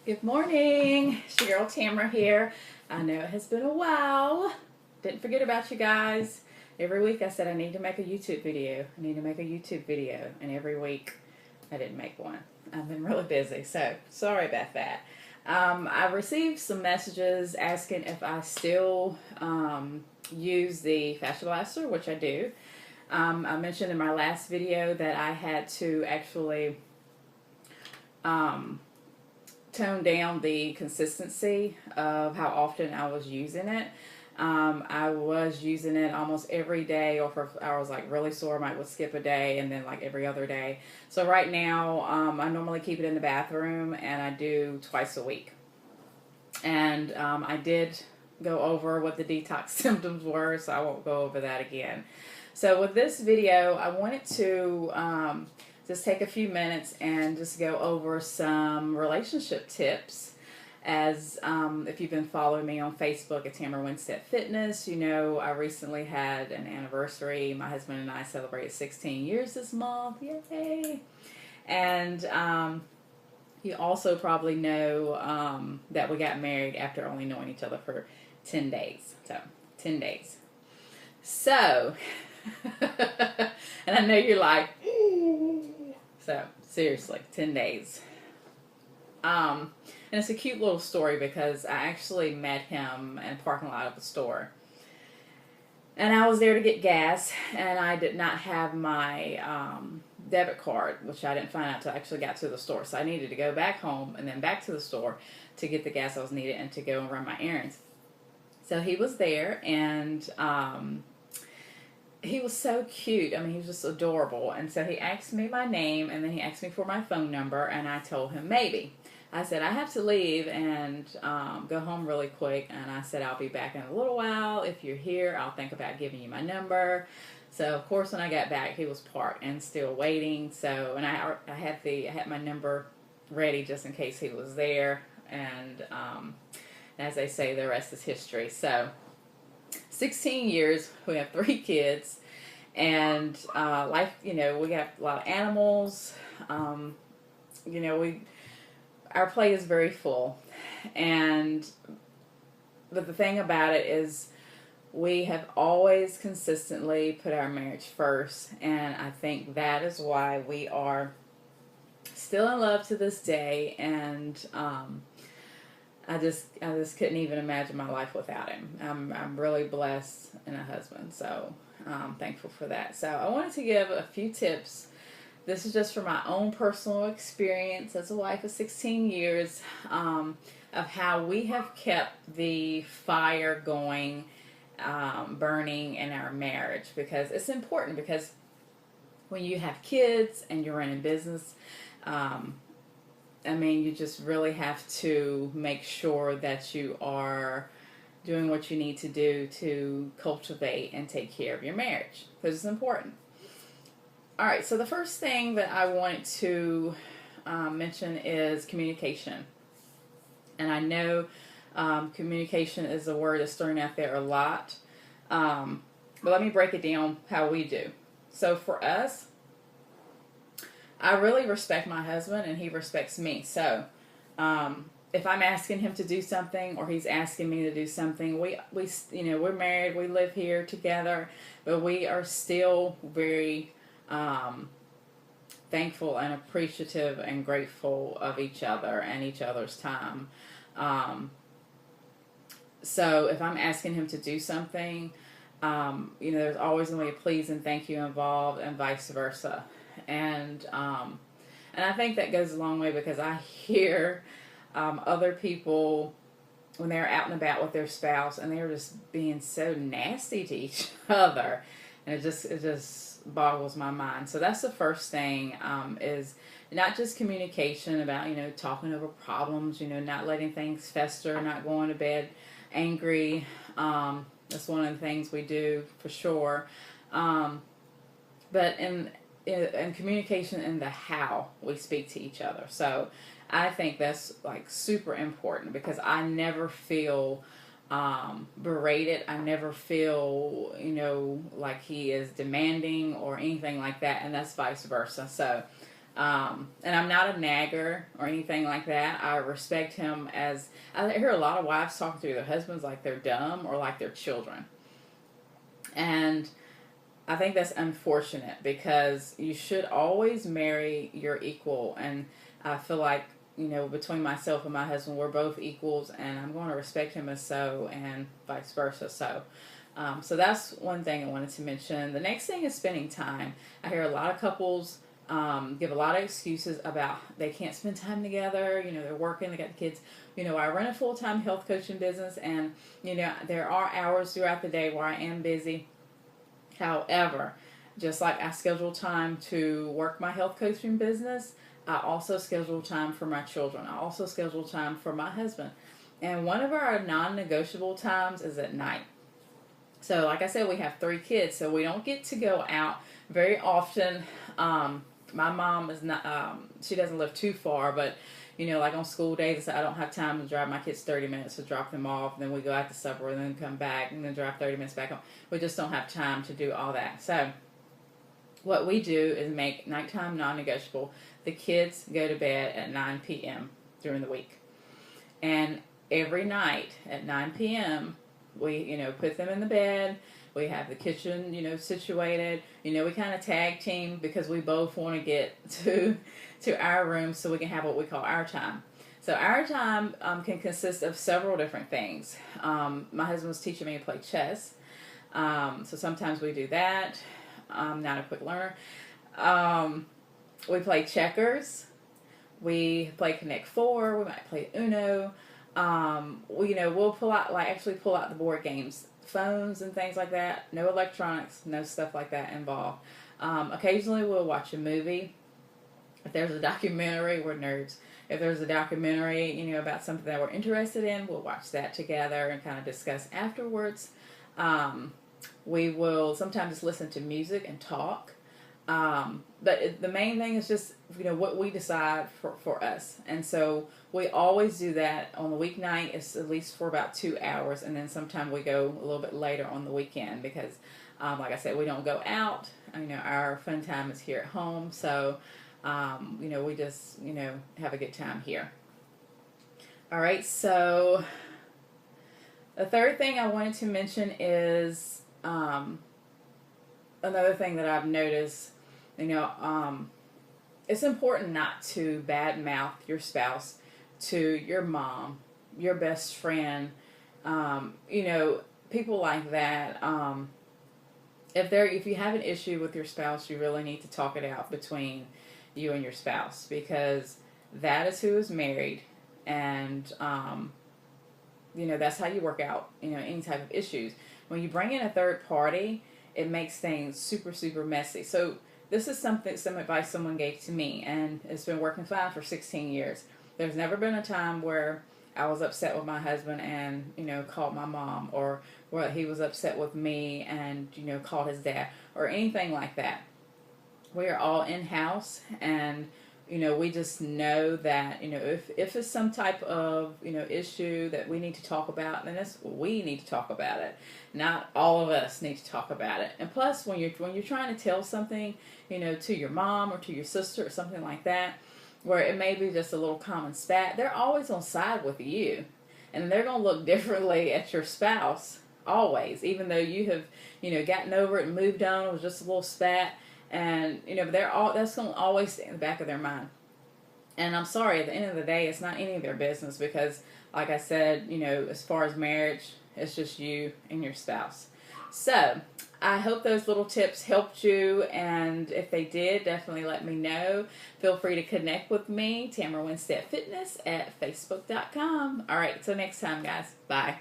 Good morning. It's your girl Tamara here. I know it has been a while. Didn't forget about you guys. Every week I said I need to make a YouTube video. I need to make a YouTube video. And every week I didn't make one. I've been really busy, so sorry about that. I received some messages asking if I still use the Fascia Blaster, which I do. I mentioned in my last video that I had to actually tone down the consistency of how often I was using it. I was using it almost every day, or if I was like really sore, I would skip a day, and then like every other day. So right now, I normally keep it in the bathroom, and I do twice a week. And I did go over what the detox symptoms were, so I won't go over that again. So with this video, I wanted to just take a few minutes and just go over some relationship tips. As if you've been following me on Facebook at Tamara Winstead Fitness, you know I recently had an anniversary. My husband and I celebrated 16 years this month. Yay! And you also probably know that we got married after only knowing each other for 10 days. So, 10 days. So, and I know you're like, so seriously, 10 days. And it's a cute little story because I actually met him in a parking lot of a store. And I was there to get gas, and I did not have my debit card, which I didn't find out until I actually got to the store. So I needed to go back home and then back to the store to get the gas I was needed and to go and run my errands. So he was there, and he was so cute. I mean, he was just adorable. And so he asked me my name, and then he asked me for my phone number, and I told him maybe. I said, I have to leave and go home really quick. And I said, I'll be back in a little while. If you're here, I'll think about giving you my number. So, of course, when I got back, he was parked and still waiting. So, and I had my number ready just in case he was there. And as they say, the rest is history. So, 16 years, we have 3 kids. And life, you know, we got a lot of animals. You know, our plate is very full, but the thing about it is we have always consistently put our marriage first, and I think that is why we are still in love to this day. And I just couldn't even imagine my life without him. I'm really blessed in a husband, so I'm thankful for that. So I wanted to give a few tips. This is just from my own personal experience as a wife of 16 years of how we have kept the fire going, burning in our marriage. Because it's important, because when you have kids and you're running business, I mean, you just really have to make sure that you are doing what you need to do to cultivate and take care of your marriage, because it's important. All right, so the first thing that I wanted to mention is communication. And I know communication is a word that's thrown out there a lot. But let me break it down how we do. So for us, I really respect my husband and he respects me. So if I'm asking him to do something or he's asking me to do something, we you know, we're married, we live here together, but we are still very thankful and appreciative and grateful of each other and each other's time. So if I'm asking him to do something, you know, there's always going to be a please and thank you involved, and vice versa. And I think that goes a long way, because I hear other people when they're out and about with their spouse, and they're just being so nasty to each other, and it just boggles my mind. So that's the first thing, is not just communication about, you know, talking over problems, you know, not letting things fester, not going to bed angry. That's one of the things we do for sure. But in communication in the how we speak to each other. So I think that's like super important, because I never feel berated. I never feel, like he is demanding or anything like that, and that's vice versa. So And I'm not a nagger or anything like that. I respect him as, I hear a lot of wives talking to their husbands like they're dumb or like they're children. And I think that's unfortunate because you should always marry your equal. And I feel like, between myself and my husband, we're both equals, and I'm going to respect him as so, and vice versa. So that's one thing I wanted to mention. The next thing is spending time. I hear a lot of couples give a lot of excuses about they can't spend time together. They're working, they got the kids. I run a full-time health coaching business, and, there are hours throughout the day where I am busy. However, just like I schedule time to work my health coaching business, I also schedule time for my children. I also schedule time for my husband. And one of our non-negotiable times is at night. So like I said, we have 3 kids, so we don't get to go out very often. My mom is not, she doesn't live too far, but, like on school days, I don't have time to drive my kids 30 minutes to drop them off. Then we go out to supper and then come back and then drive 30 minutes back home. We just don't have time to do all that. So what we do is make nighttime non-negotiable. The kids go to bed at 9 p.m. during the week. And every night at 9 p.m., we, put them in the bed. We have the kitchen, situated. We kind of tag team because we both want to get to our room so we can have what we call our time. So our time can consist of several different things. My husband was teaching me to play chess. So sometimes we do that. I'm not a quick learner. We play checkers. We play Connect Four. We might play Uno. We'll pull out the board games, phones and things like that. No electronics, no stuff like that involved. Occasionally we'll watch a movie. If there's a documentary, we're nerds. If there's a documentary, about something that we're interested in, we'll watch that together and kind of discuss afterwards. We will sometimes just listen to music and talk. But the main thing is just, what we decide for us. And so we always do that on the weeknight. It's at least for about 2 hours. And then sometimes we go a little bit later on the weekend because, like I said, we don't go out. Our fun time is here at home. So, we just, have a good time here. All right. So the third thing I wanted to mention is, another thing that I've noticed, it's important not to badmouth your spouse to your mom, your best friend, people like that. If you have an issue with your spouse, you really need to talk it out between you and your spouse, because that is who is married, and that's how you work out any type of issues. When you bring in a third party, it makes things super, super messy. So this is some advice someone gave to me, and it's been working fine for 16 years. There's never been a time where I was upset with my husband and, called my mom, or where he was upset with me and, called his dad, or anything like that. We are all in-house, and, we just know that, if it's some type of, issue that we need to talk about, then we need to talk about it. Not all of us need to talk about it. And plus, when you're trying to tell something, to your mom or to your sister or something like that, where it may be just a little common spat, they're always on side with you. And they're going to look differently at your spouse, always, even though you have, gotten over it and moved on. It was just a little spat. And, that's going to always stay in the back of their mind. And I'm sorry, at the end of the day, it's not any of their business because, like I said, as far as marriage, it's just you and your spouse. So, I hope those little tips helped you, and if they did, definitely let me know. Feel free to connect with me, Tamara Winstead Fitness, at facebook.com. All right, till next time, guys. Bye.